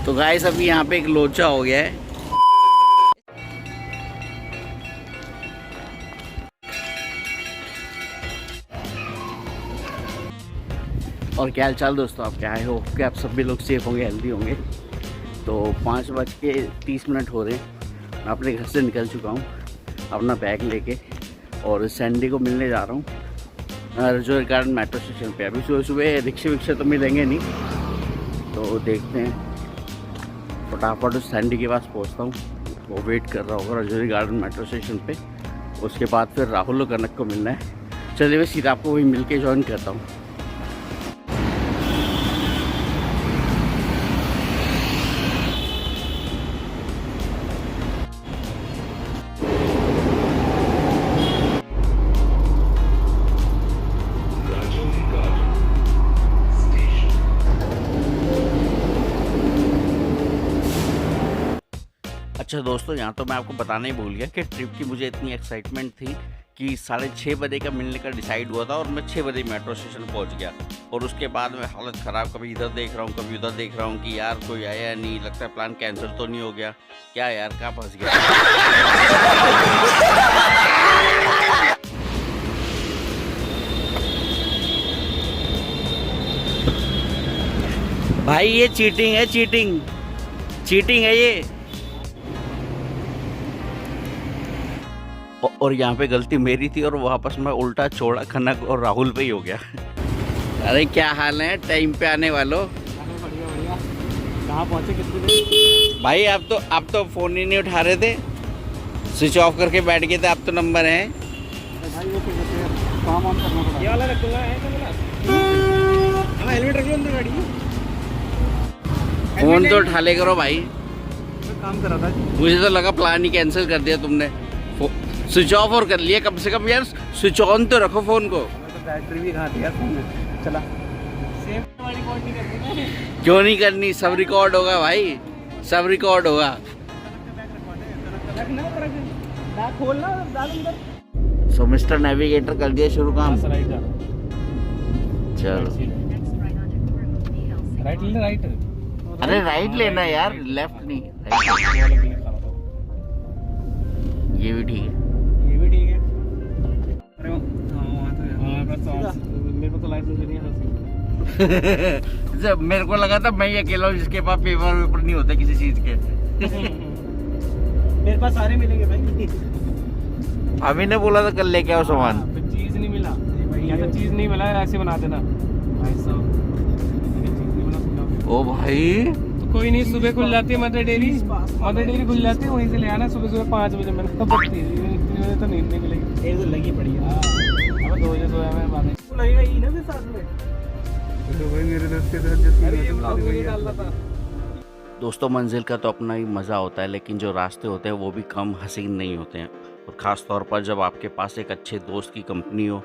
तो गाइस अभी यहाँ पे एक लोचा हो गया है। और क्या हाल चाल दोस्तों, आप क्या आए हो कि आप सभी लोग सेफ होंगे, हेल्दी होंगे। तो 5:30 हो रहे हैं। मैं अपने घर से निकल चुका हूँ अपना बैग लेके और सैंडी को मिलने जा रहा हूँ रजौरी गार्डन मेट्रो स्टेशन पे। अभी सुबह सुबह रिक्शे विक्शे तो मिलेंगे नहीं, तो देखते हैं फटाफट उस सैंडी के पास पहुँचता हूँ। वो वेट कर रहा होगा रजौरी गार्डन मेट्रो स्टेशन पे। उसके बाद फिर राहुल और कनक को मिलना है। चलिए मैं सीधा आपको वही मिल के ज्वाइन करता हूँ। अच्छा दोस्तों, यहाँ तो मैं आपको बताना ही भूल गया कि ट्रिप की मुझे इतनी एक्साइटमेंट थी कि 6:30 बजे का मिलने का डिसाइड हुआ था और मैं 6 बजे मेट्रो स्टेशन पहुँच गया। और उसके बाद में हालत ख़राब, कभी इधर देख रहा हूँ कभी उधर देख रहा हूँ कि यार कोई आया नहीं, लगता है प्लान कैंसिल तो नहीं हो गया। क्या यार, कहाँ फंस गया। भाई ये चीटिंग है, चीटिंग है ये। और यहाँ पे गलती मेरी थी और वापस मैं उल्टा छोड़ा कनक और राहुल पे ही हो गया। अरे क्या हाल है टाइम पे आने वालों। बढ़िया। कहाँ पहुँचे, कितनी देर? भाई आप तो फ़ोन ही नहीं उठा रहे थे, स्विच ऑफ करके बैठ गए थे। आप तो नंबर हैं भाई वो क्या कहते हैं, काम ऑन करना पड़ा। ये वाला रख दूंगा, है क्या? हेलमेट रख लो अंदर गाड़ी में। फ़ोन तो उठा ले करो भाई। मैं काम कर रहा था। मुझे तो लगा प्लान ही कैंसिल कर दिया तुमने। स्विच ऑफ और कर लिया, कम से कम यार स्विच ऑन तो रखो फ़ोन को। तो बैटरी भी कहाँ थी यार फोन में। चला सेम वाली रिकॉर्ड नहीं करनी। क्यों नहीं करनी, सब रिकॉर्ड होगा भाई, सब रिकॉर्ड होगा। सो मिस्टर नेविगेटर कर दिया शुरू काम। चलो राइट ले, राइट। अरे राइट लेना यार, लेफ्ट नहीं। ये भी ठीक है, ये भी ठीक है। अरे मेरे को तो लाइसेंस नहीं है। जब मेरे को लगा था मैं ही अकेला हूँ जिसके पास पेपर नहीं होता किसी चीज के। मेरे पास सारे मिलेंगे भाई। अभी ने बोला था कल लेके आओ सामान। चीज नहीं मिला, या तो चीज नहीं मिला, ऐसे बना देना भाई साहब। ओ भाई तो कोई नहीं, सुबह खुल जाती है मदर डेयरी खुल जाती है, वहीं से ले आना सुबह 5 बजे। मैंने कब बजती है तो नींद नहीं मिलेगी। एक तो लगी पड़ी है। अब 2 बजे सोया मैं, बात लगेगा ही ना फिर साथ में। तो भाई मेरे दोस्त के साथ जैसे डाल रहा था। दोस्तों, मंजिल का तो अपना ही मज़ा होता है, लेकिन जो रास्ते होते हैं वो भी कम हसीन नहीं होते हैं। और ख़ास तौर पर जब आपके पास एक अच्छे दोस्त की कंपनी हो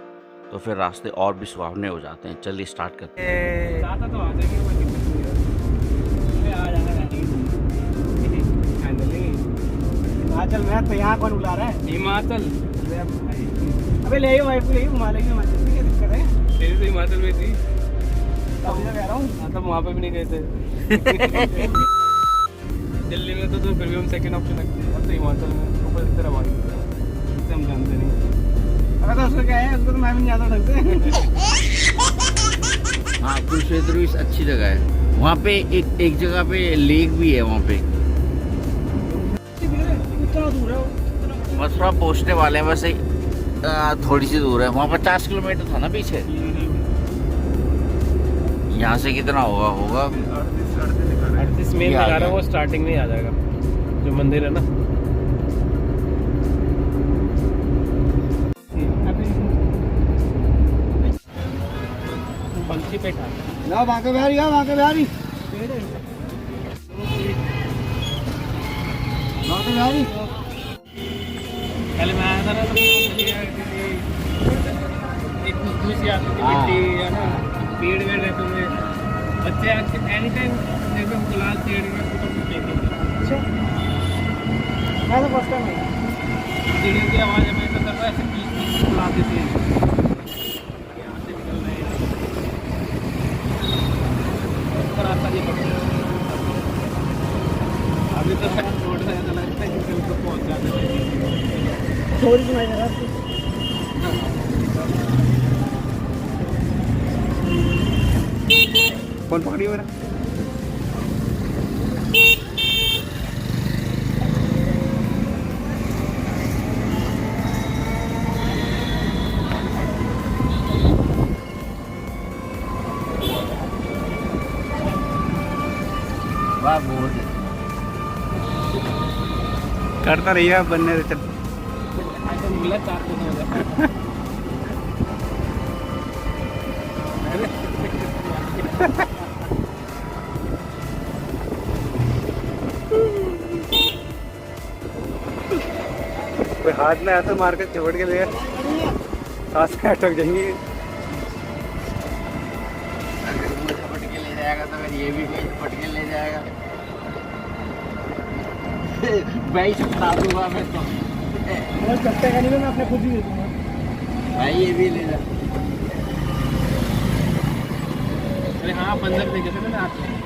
तो फिर रास्ते और भी सुहावने हो जाते हैं। चलिए स्टार्ट करते हैं। चाहता तो आ जाएंगे, कोई दिक्कत नहीं है। आ जाना हिमाचल में। तो यहाँ कौन बुला रहा है? हिमाचल। अबे ले वाइफ ले घुमा लेंगे हिमाचल में, क्या दिक्कत है? तेरी तो हिमाचल में थी, तब कह रहा हूँ। तब वहाँ पे भी नहीं गए थे। दिल्ली में तो फिर भी हम सेकंड ऑप्शन रखते हैं। तो हिमाचल में ऊपर की तरफ आ गए, हम जानते नहीं। अगर तो उसको क्या है, उसको तो मैं भी नहीं जानता ढंग से। हाँ, कुरुक्षेत्र भी अच्छी जगह है। वहाँ पे एक जगह पे लेक भी है वहाँ पे। कितना दूर है वो? बस थोड़ा पहुँचने वाले हैं, बस थोड़ी सी दूर है। वहाँ 50 किलोमीटर था ना पीछे। यहाँ से कितना होगा 38 में दिखा रहा है। वो स्टार्टिंग में ही आ जाएगा जो मंदिर है ना। पंछी पे ना बांके बिहारी, बांके बिहारी। पहले मैं आया था ना, तो एक खुशबू सी आती थी, मिट्टी है ना, पेड़ वेड़ रहते हुए बच्चे एनी टाइम देखो गुलाल पेड़ में फोटो देखेंगे। अच्छा, मैं तो फर्स्ट टाइम चिड़ियों की आवाज़ में तो कर रहा है, ऐसे पीस बुलाते थे। स्टोरी सुनाई दे रहा है कौन पकड़ी मेरा वाह बहुत करता रहिए बनने से चल मिला कोई हाथ में ऐसा मार कर चिपट के ले सांस में अटक जाएंगे झपट के ले जाएगा तो फिर ये भी झपट के ले जाएगा भाई छपटा दूंगा मैं तो चपटे का नहीं मैं अपने खुद ही दे दूंगा भाई ये भी ले जा अरे हाँ बंदर देखे थे ना हाथ में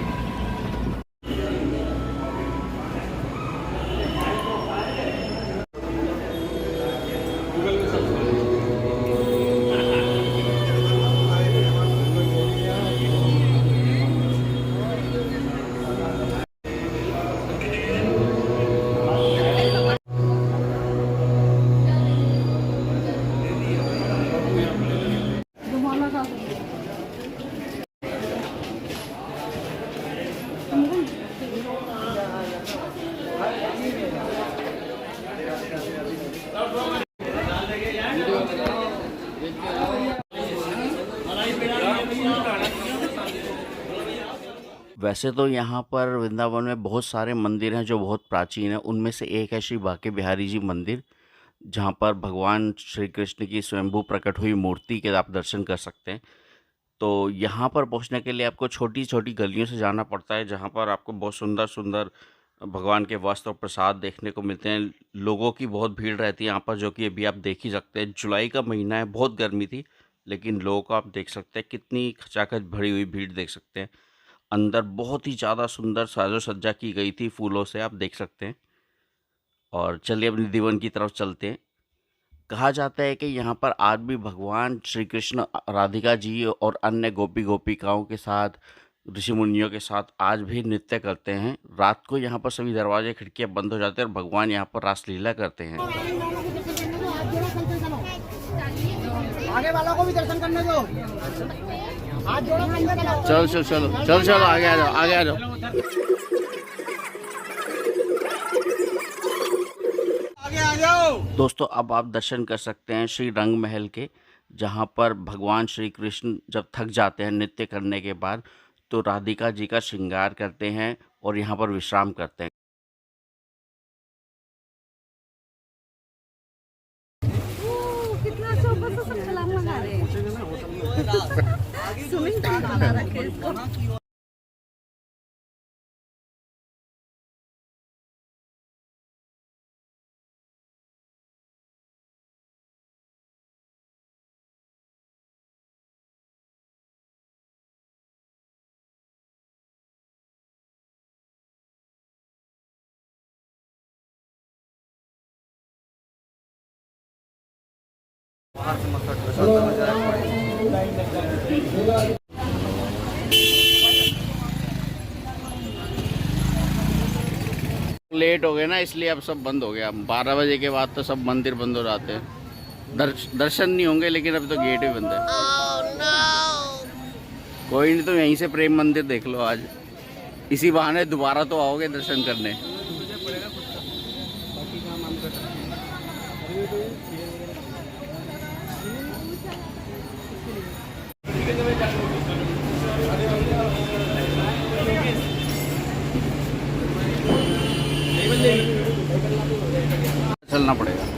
वैसे तो यहाँ पर वृंदावन में बहुत सारे मंदिर हैं जो बहुत प्राचीन हैं। उनमें से एक है श्री बांके बिहारी जी मंदिर, जहाँ पर भगवान श्री कृष्ण की स्वयंभू प्रकट हुई मूर्ति के आप दर्शन कर सकते हैं। तो यहाँ पर पहुँचने के लिए आपको छोटी छोटी गलियों से जाना पड़ता है, जहाँ पर आपको बहुत सुंदर सुंदर भगवान के वस्त्र और प्रसाद देखने को मिलते हैं। लोगों की बहुत भीड़ रहती है यहाँ पर, जो कि अभी आप देख ही सकते हैं। जुलाई का महीना है, बहुत गर्मी थी, लेकिन लोगों को आप देख सकते हैं कितनी खचाखच भरी हुई भीड़ देख सकते हैं। अंदर बहुत ही ज़्यादा सुंदर साजो सज्जा की गई थी फूलों से, आप देख सकते हैं। और चलिए अपनी दीवन की तरफ चलते हैं। कहा जाता है कि यहाँ पर आज भी भगवान श्री कृष्ण राधिका जी और अन्य गोपी गोपिकाओं के साथ, ऋषि मुनियों के साथ आज भी नृत्य करते हैं। रात को यहाँ पर सभी दरवाजे खिड़कियाँ बंद हो जाते हैं और भगवान यहाँ पर रासलीला करते हैं। आगे वालों को भी दर्शन करने दो चलो चलो चलो चलो चलो आगे आ जाओ, आगे आ जाओ। आगे आ जाओ दोस्तों, अब आप दर्शन कर सकते हैं श्री रंग महल के, जहाँ पर भगवान श्री कृष्ण जब थक जाते हैं नृत्य करने के बाद, तो राधिका जी का श्रृंगार करते हैं और यहाँ पर विश्राम करते हैं। कितना अच्छा ऊपर से सब छलांग लगा रहे हैं। स्विमिंग पूल बना रखे हैं इसको। लेट हो गए ना, इसलिए अब सब बंद हो गया। 12 बजे के बाद तो सब मंदिर बंद हो जाते हैं। दर्शन नहीं होंगे, लेकिन अभी तो गेट भी बंद है। कोई नहीं, तो यहीं से प्रेम मंदिर देख लो आज। इसी बहाने दोबारा तो आओगे दर्शन करने। चलना पड़ेगा।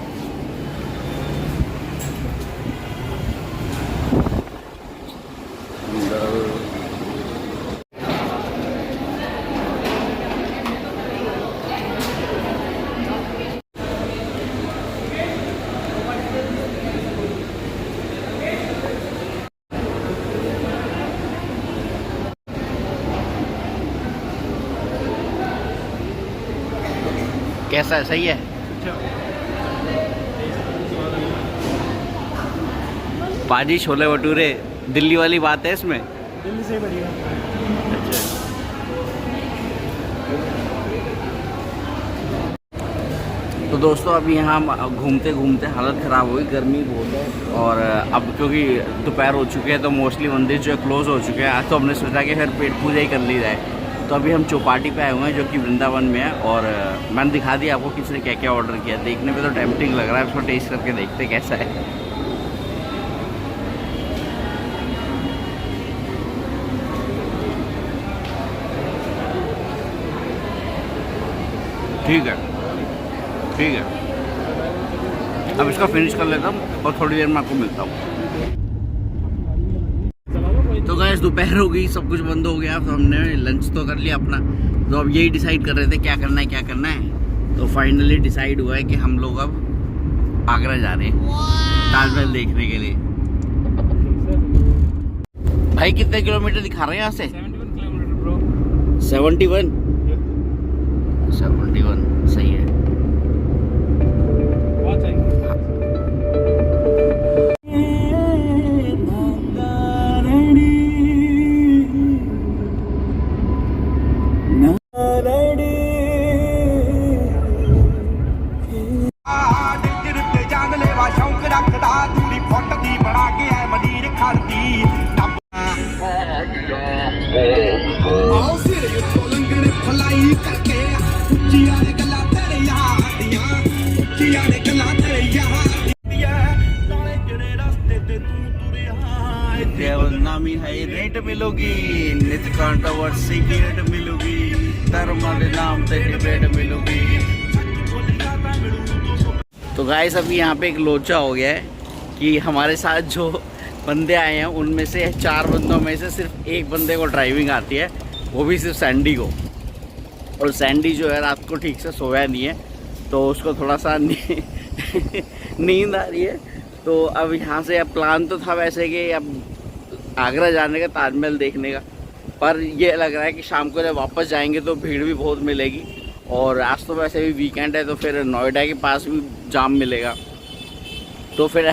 कैसा है, सही है? पाजी छोले भटूरे दिल्ली वाली बात है इसमें। दिल्ली से बढ़िया। अच्छा। तो दोस्तों अभी यहाँ घूमते घूमते हालत ख़राब हुई, गर्मी बहुत है। और अब क्योंकि दोपहर हो चुके हैं तो मोस्टली मंदिर जो है क्लोज़ हो चुके हैं। आज तो हमने सोचा कि फिर पेट पूजा ही कर ली जाए। तो अभी हम चौपाटी पे आए हुए हैं जो कि वृंदावन में है। और मैंने दिखा दिया आपको किसने क्या क्या ऑर्डर किया। देखने में तो टेम्पटिंग लग रहा है, उसको टेस्ट करके देखते कैसा है। ठीक है, ठीक है, अब इसका फिनिश कर लेता हूँ और थोड़ी देर में आपको मिलता हूँ। तो गाइस दोपहर हो गई, सब कुछ बंद हो गया। तो हमने लंच तो कर लिया अपना। तो अब यही डिसाइड कर रहे थे क्या करना है क्या करना है। तो फाइनली डिसाइड हुआ है कि हम लोग अब आगरा जा रहे हैं ताजमहल देखने के लिए। भाई कितने किलोमीटर दिखा रहे हैं यहाँ से? 71 किलोमीटर ब्रो। 71 सही है। बहुत सही। नामी है रेट मिलोगी, नित कंट्रोवर्सी की रेट मिलोगी, धर्म के नाम पे डिबेट मिलोगी। तो गाइस अभी यहाँ पे एक लोचा हो गया है कि हमारे साथ जो बंदे आए हैं उनमें से 4 बंदों में से सिर्फ एक बंदे को ड्राइविंग आती है, वो भी सिर्फ सैंडी को। और सैंडी जो है रात को ठीक से सोया नहीं है, तो उसको थोड़ा सा नींद आ रही है। तो अब यहाँ से अब प्लान तो था वैसे कि अब आगरा जाने का, ताजमहल देखने का, पर ये लग रहा है कि शाम को जब वापस जाएंगे तो भीड़ भी बहुत मिलेगी। और आज तो वैसे भी वीकेंड है तो फिर नोएडा के पास भी जाम मिलेगा। तो फिर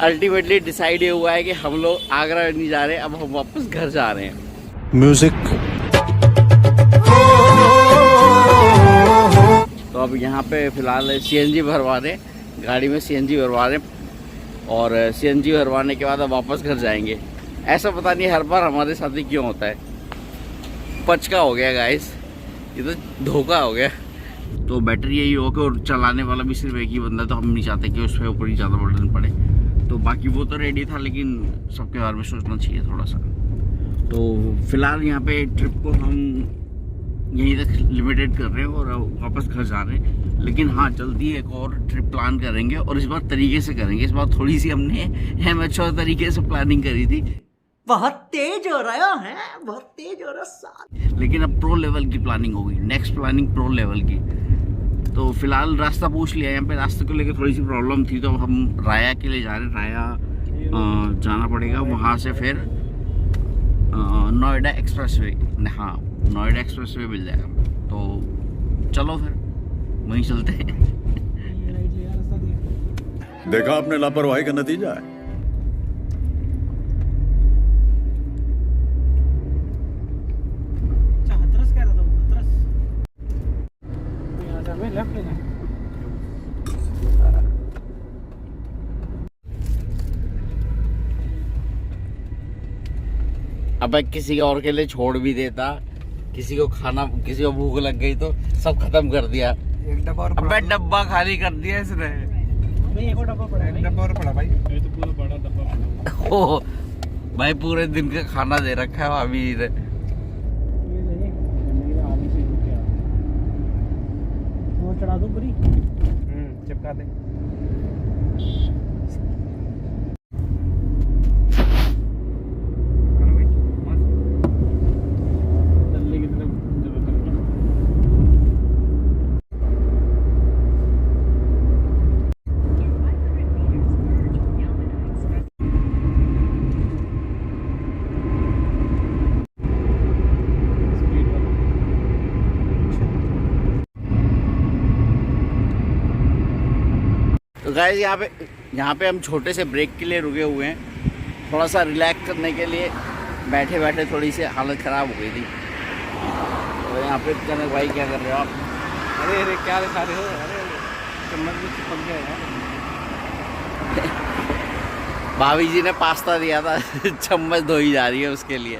अल्टीमेटली डिसाइड ये हुआ है कि हम लोग आगरा नहीं जा रहे, अब हम वापस घर जा रहे हैं। म्यूजिक। तो अब यहाँ पे फिलहाल सीएनजी भरवा रहे, गाड़ी में सीएनजी भरवा रहे और सीएनजी भरवाने के बाद अब वापस घर जाएंगे। ऐसा पता नहीं हर बार हमारे साथ ही क्यों होता है। पचका हो गया गाइस, ये तो धोखा हो गया। तो बैटरी यही हो कि और चलाने वाला भी सिर्फ एक ही बंदा, तो हम नहीं चाहते कि उस पर ऊपर ही ज़्यादा बर्डन पड़े। तो बाकी वो तो रेडी था, लेकिन सबके बारे में सोचना चाहिए थोड़ा सा। तो फिलहाल यहाँ पे ट्रिप को हम यहीं तक लिमिटेड कर रहे हैं और वापस घर जा रहे हैं। लेकिन हाँ, जल्दी एक और ट्रिप प्लान करेंगे और इस बार तरीके से करेंगे। इस बार थोड़ी सी हमने मैच्योर तरीके से प्लानिंग करी थी। बहुत तेज हो रहा है, बहुत तेज हो रहा है, लेकिन अब प्रो लेवल की प्लानिंग होगी। नेक्स्ट प्लानिंग प्रो लेवल की। तो फिलहाल रास्ता पूछ लिया, यहाँ पे रास्ते को लेकर थोड़ी सी प्रॉब्लम थी, तो हम राया के लिए जा रहे हैं। राया जाना पड़ेगा, वहाँ से फिर नोएडा एक्सप्रेसवे। हाँ, नोएडा एक्सप्रेसवे मिल जाएगा। तो चलो फिर वहीं चलते हैं। देखा आपने लापरवाही का नतीजा है। हथरस कह रहा था वो, हथरस। यहाँ से हमें लेफ्ट लेना है। अब किसी और के लिए छोड़ भी देता, किसी को खाना, किसी को भूख लग गई तो सब खत्म कर दिया। एक डब्बा और अबे डब्बा खाली कर दिया इसने। नहीं, एक और डब्बा पड़ा है। एक डब्बा और पड़ा भाई, ये तो पूरा बड़ा डब्बा पड़ा। ओ भाई, पूरे दिन का खाना दे रखा है अभी ने। ये नहीं, मेरे आलू से हो गया। वो चढ़ा दो पूरी। चिपका दे। तो गाइस यहाँ पे यहाँ पे हम छोटे से ब्रेक के लिए रुके हुए हैं, थोड़ा सा रिलैक्स करने के लिए। बैठे बैठे थोड़ी सी हालत ख़राब हो गई थी। तो यहाँ पे कनक भाई क्या कर रहे हो आप? अरे अरे क्या दिखा रहे हो? अरे चम्मच में चिपक गया यार। भाभी जी ने पास्ता दिया था चम्मच धोई जा रही है उसके लिए।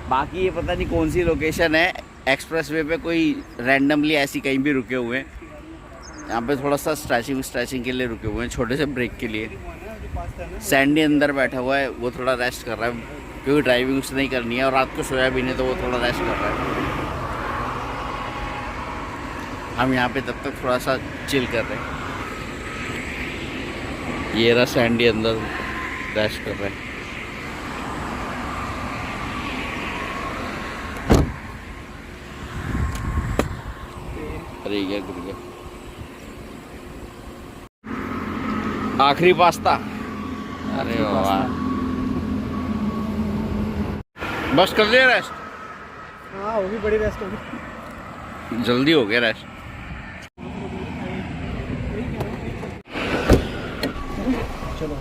बाकी ये पता नहीं कौन सी लोकेशन है, एक्सप्रेसवे पे कोई रैंडमली ऐसी कहीं भी रुके हुए हैं। यहाँ पे थोड़ा सा स्ट्रेचिंग के लिए रुके हुए हैं, छोटे से ब्रेक के लिए। सैंडी अंदर बैठा हुआ है, वो थोड़ा रेस्ट कर रहा है क्योंकि ड्राइविंग उसने नहीं करनी है और रात को सोया भी नहीं, तो वो थोड़ा रेस्ट कर रहा है। हम यहाँ पे तब तक थोड़ा सा चिल कर रहे हैं। ये रहा सैंडी अंदर रेस्ट कर रहा है। अरे ये गिर गया। आखिरी पास्ता। अरे वाह, बस कर लिया रेस्ट? हाँ वो भी बड़ी रेस्ट होगी। जल्दी हो गया रेस्ट। चलो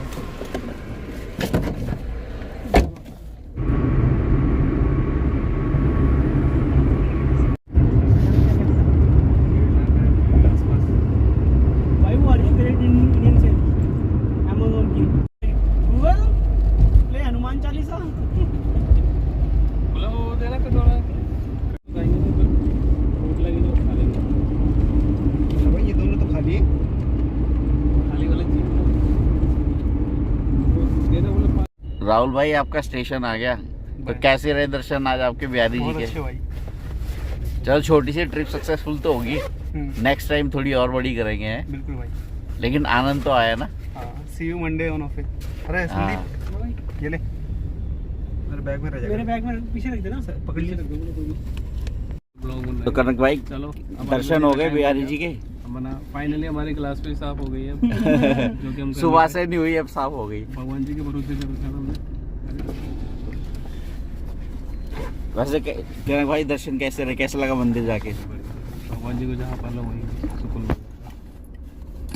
भाई वो आ रही है ग्रेट इंडियन से अमेज़न की। गूगल प्ले हनुमान चालीसा बोला वो देना तो थोड़ा भूख लगी तो खा लेंगे। भाई ये दोनों तो खाली है, खाली वाले चीज दे दो। राहुल भाई आपका स्टेशन आ गया, तो कैसे रहे दर्शन आज आपके बिहारी जी के? भाई चलो छोटी सी ट्रिप सक्सेसफुल तो होगी, नेक्स्ट टाइम थोड़ी और बड़ी करेंगे हैं। बिल्कुल भाई। लेकिन आनंद तो आया ना। सी यू मंडे ऑन ऑफ। अरे संदीप ये ले, मेरे बैग में रह जाएगा। मेरे बैग में पीछे रख देना, पकड़ लिए रख दो। तो कनक भाई चलो दर्शन हो गए बिहारी जी के? बना फाइनली हमारी क्लास भी साफ हो गई है जो कि हम सुबह से नहीं हुई, अब साफ हो गई। भगवान जी के भरोसे से रखा हमने। वैसे कनक भाई दर्शन कैसे रहे, कैसा लगा मंदिर जाके? भगवान जी को जहाँ पालो वहीं सुकून मिलता है।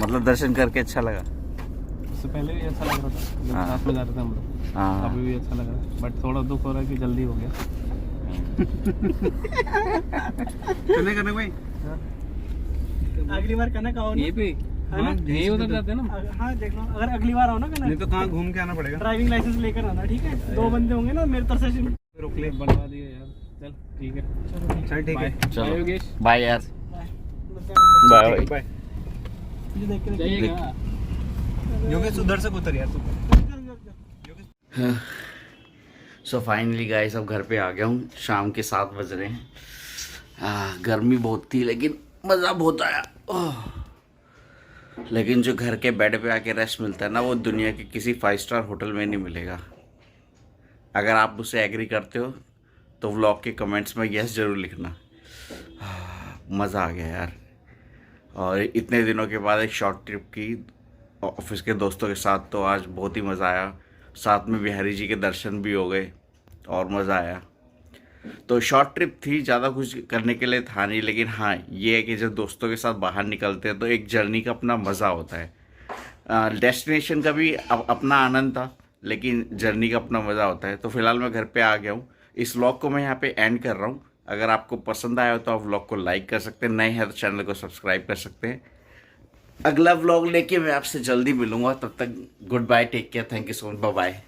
मतलब दर्शन करके अच्छा लगा? उससे पहले भी अच्छा लग रहा था, जब हाँ। साथ में जा रहे थे हम लोग, हाँ। अभी भी अच्छा लग रहा है। बट थोड़ा दुख हो रहा है कि जल्दी हो गया। करने भाई अगली बार कनक आओ ये भी यही उधर जाते हैं ना। हाँ देख लो, अगर अगली बार आओ ना कनक, नहीं तो कहाँ घूम के आना पड़ेगा। ड्राइविंग लाइसेंस लेकर आना, ठीक है? 2 बंदे होंगे ना मेरे तरफ से, रोक ले बनवा दिए यार। चल ठीक है, चल ठीक है, चलो योगेश बाय यार, बाय बाय। योगेश उधर से उतर यार तू। सो फाइनली गाइस अब घर पे आ गया हूँ। शाम के 7 बज रहे हैं। गर्मी बहुत थी लेकिन मज़ा बहुत आया। लेकिन जो घर के बेड पे आके रेस्ट मिलता है ना, वो दुनिया के किसी 5 स्टार होटल में नहीं मिलेगा। अगर आप मुझसे एग्री करते हो तो व्लॉग के कमेंट्स में यस ज़रूर लिखना। मज़ा आ गया यार। और इतने दिनों के बाद एक शॉर्ट ट्रिप की ऑफिस के दोस्तों के साथ, तो आज बहुत ही मज़ा आया। साथ में बिहारी जी के दर्शन भी हो गए और मज़ा आया। तो शॉर्ट ट्रिप थी, ज़्यादा कुछ करने के लिए था नहीं, लेकिन हाँ ये है कि जब दोस्तों के साथ बाहर निकलते हैं तो एक जर्नी का अपना मज़ा होता है। डेस्टिनेशन का भी अपना आनंद था, लेकिन जर्नी का अपना मज़ा होता है। तो फिलहाल मैं घर पे आ गया हूँ। इस व्लॉग को मैं यहाँ पे एंड कर रहा हूँ। अगर आपको पसंद आया हो तो आप व्लॉग को लाइक कर सकते हैं, नए हैं तो चैनल को सब्सक्राइब कर सकते हैं। अगला व्लॉग लेके मैं आपसे जल्दी मिलूँगा, तब तक good bye, take care, thank you so much, bye bye.